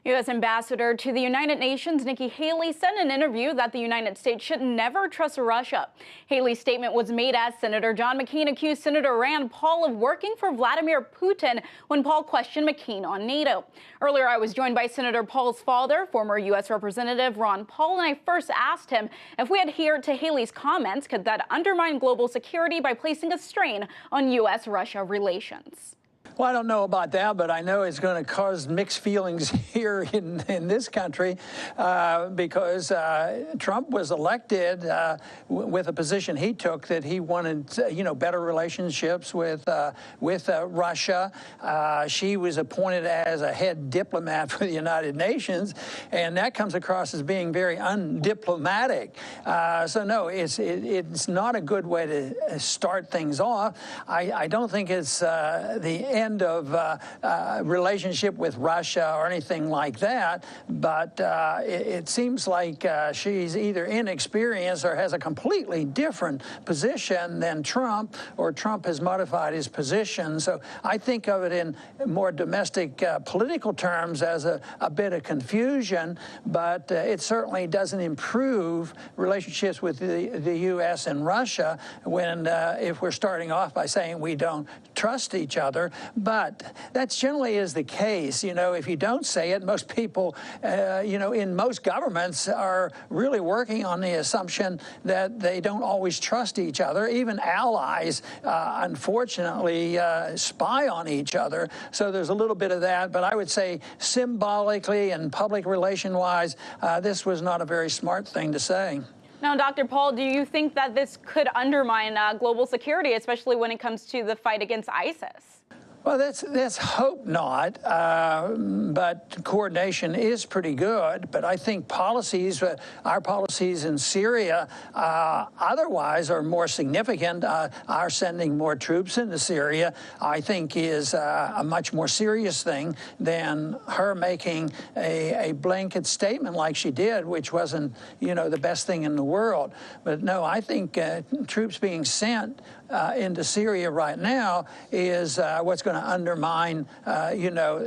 U.S. Ambassador to the United Nations Nikki Haley said in an interview that the United States should never trust Russia. Haley's statement was made as Senator John McCain accused Senator Rand Paul of working for Vladimir Putin when Paul questioned McCain on NATO. Earlier, I was joined by Senator Paul's father, former U.S. Representative Ron Paul, and I first asked him if we adhere to Haley's comments, could that undermine global security by placing a strain on U.S.-Russia relations? Well, I don't know about that, but I know it's going to cause mixed feelings here in this country because Trump was elected with a position he took that he wanted, better relationships with Russia. She was appointed as a head diplomat for the United Nations, and that comes across as being very undiplomatic. So no, it's not a good way to start things off. I don't think it's the end of relationship with Russia or anything like that, but it seems like she's either inexperienced or has a completely different position than Trump, or Trump has modified his position. So I think of it in more domestic political terms as a bit of confusion, but it certainly doesn't improve relationships with the U.S. and Russia when if we're starting off by saying we don't trust each other. But that generally is the case. If you don't say it, most people, in most governments are really working on the assumption that they don't always trust each other. Even allies, unfortunately, spy on each other. So there's a little bit of that. But I would say symbolically and public relation-wise, this was not a very smart thing to say. Now, Dr. Paul, do you think that this could undermine global security, especially when it comes to the fight against ISIS? Well, let's hope not, but coordination is pretty good. But I think our policies in Syria otherwise are more significant. Our sending more troops into Syria, I think, is a much more serious thing than her making a blanket statement like she did, which wasn't, the best thing in the world. But no, I think troops being sent into Syria right now is what's going to undermine,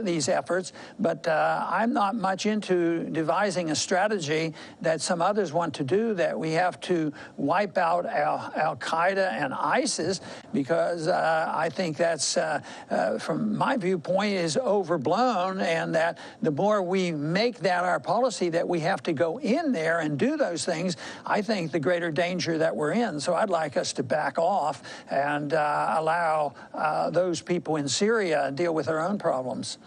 these efforts. But I'm not much into devising a strategy that some others want to do, that we have to wipe out Al-Qaeda and ISIS, because I think that's, from my viewpoint, is overblown, and that the more we make that our policy, that we have to go in there and do those things, I think the greater danger that we're in. So I'd like us to back off and allow those people in Syria deal with their own problems.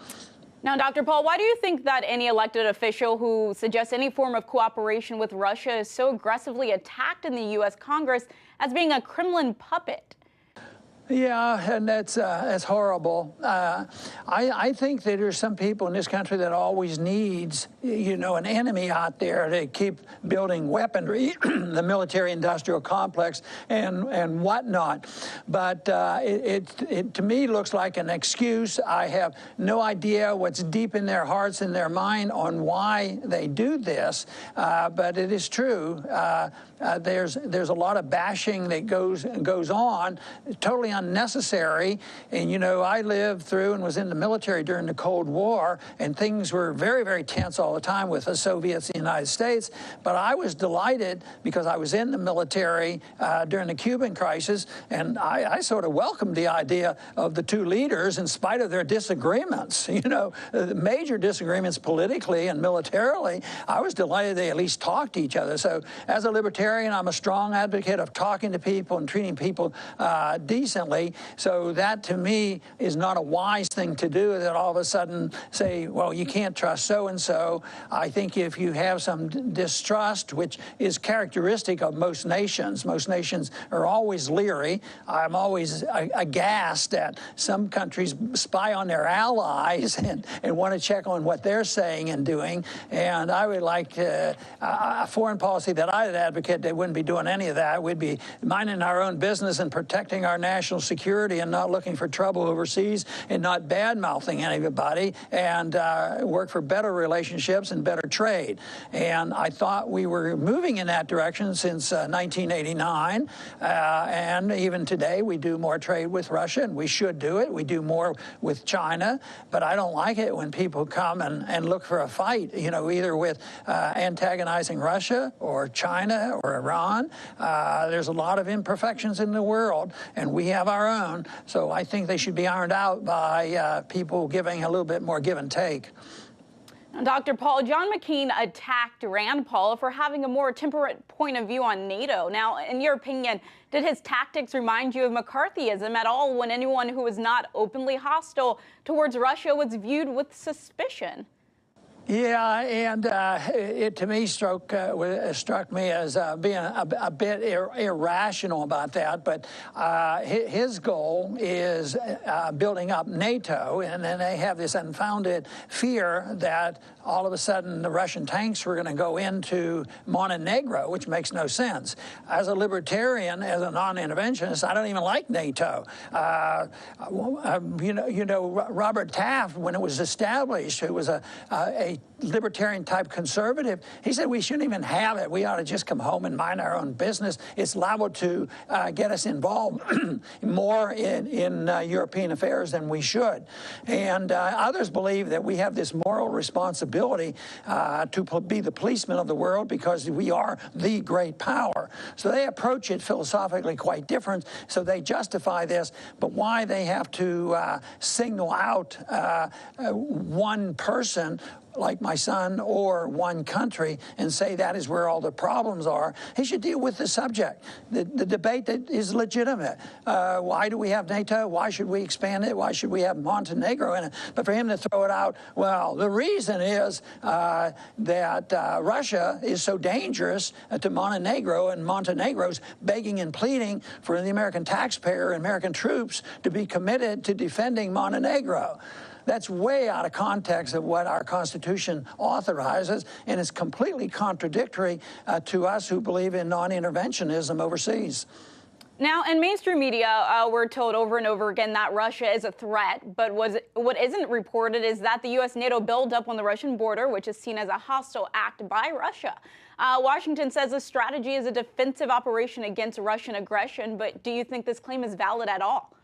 Now, Dr. Paul, why do you think that any elected official who suggests any form of cooperation with Russia is so aggressively attacked in the U.S. Congress as being a Kremlin puppet? Yeah, and that's horrible. I think that there's some people in this country that always needs, an enemy out there to keep building weaponry, the military-industrial complex and whatnot. But it to me looks like an excuse. I have no idea what's deep in their hearts and their mind on why they do this. But it is true. There's a lot of bashing that goes on, totally unnecessary. And, I lived through and was in the military during the Cold War, and things were very, very tense all the time with the Soviets and the United States. But I was delighted because I was in the military during the Cuban crisis, and I sort of welcomed the idea of the two leaders in spite of their disagreements, major disagreements politically and militarily. I was delighted they at least talked to each other. So as a libertarian, I'm a strong advocate of talking to people and treating people decently. So that, to me, is not a wise thing to do, that all of a sudden say, well, you can't trust so-and-so. I think if you have some distrust, which is characteristic of most nations are always leery. I'm always aghast that some countries spy on their allies and want to check on what they're saying and doing. And I would like a foreign policy that I'd advocate that wouldn't be doing any of that. We'd be minding our own business and protecting our national national security and not looking for trouble overseas and not bad-mouthing anybody, and work for better relationships and better trade. And I thought we were moving in that direction since 1989, and even today we do more trade with Russia, and we should do it. We do more with China, but I don't like it when people come and look for a fight, you know, either with antagonizing Russia or China or Iran. There's a lot of imperfections in the world, and we have our own. So I think they should be ironed out by people giving a little bit more give and take. Dr. Paul, John McCain attacked Rand Paul for having a more temperate point of view on NATO. Now, in your opinion, did his tactics remind you of McCarthyism at all when anyone who was not openly hostile towards Russia was viewed with suspicion? Yeah, and it to me struck me as being a bit irrational about that. But his goal is building up NATO, and then they have this unfounded fear that all of a sudden the Russian tanks were going to go into Montenegro, which makes no sense. As a libertarian, as a non-interventionist, I don't even like NATO. You know, Robert Taft, when it was established, who was a libertarian type conservative, he said we shouldn't even have it. We ought to just come home and mind our own business. It's liable to get us involved more in European affairs than we should. And others believe that we have this moral responsibility to be the policemen of the world because we are the great power. So they approach it philosophically quite different. So they justify this, but why they have to signal out one person like my son or one country and say that is where all the problems are. He should deal with the subject, the debate that is legitimate. Why do we have NATO? Why should we expand it? Why should we have Montenegro in it? But for him to throw it out, well, the reason is that Russia is so dangerous to Montenegro, and Montenegro's begging and pleading for the American taxpayer and American troops to be committed to defending Montenegro. That's way out of context of what our Constitution authorizes, and it's completely contradictory to us who believe in non-interventionism overseas. Now, in mainstream media, we're told over and over again that Russia is a threat, but what isn't reported is that the U.S.-NATO buildup on the Russian border, which is seen as a hostile act by Russia. Washington says the strategy is a defensive operation against Russian aggression, but do you think this claim is valid at all?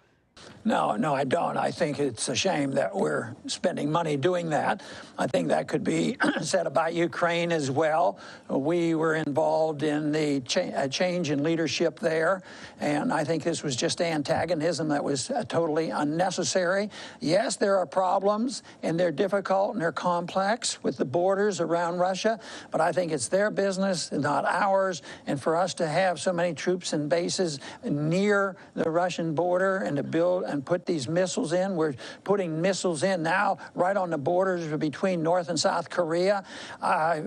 No, I don't. I think it's a shame that we're spending money doing that. I think that could be said about Ukraine as well. We were involved in the change in leadership there, and I think this was just antagonism that was totally unnecessary. Yes, there are problems, and they're difficult, and they're complex with the borders around Russia, but I think it's their business, not ours, and for us to have so many troops and bases near the Russian border and to build and put these missiles in. We're putting missiles in now right on the borders between North and South Korea.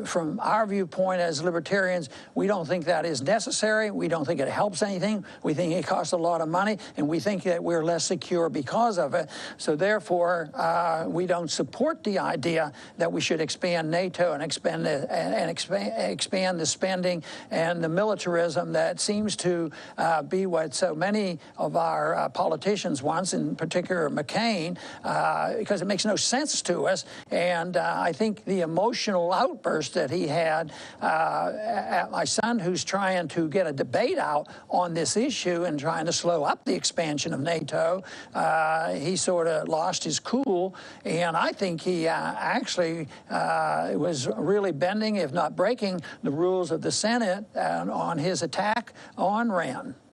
From our viewpoint as libertarians, we don't think that is necessary. We don't think it helps anything. We think it costs a lot of money, and we think that we're less secure because of it. So therefore, we don't support the idea that we should expand NATO and expand the spending and the militarism that seems to be what so many of our politicians wants, in particular McCain, because it makes no sense to us. And I think the emotional outburst that he had at my son, who's trying to get a debate out on this issue and trying to slow up the expansion of NATO, he sort of lost his cool. And I think he actually was really bending, if not breaking, the rules of the Senate on his attack on Rand.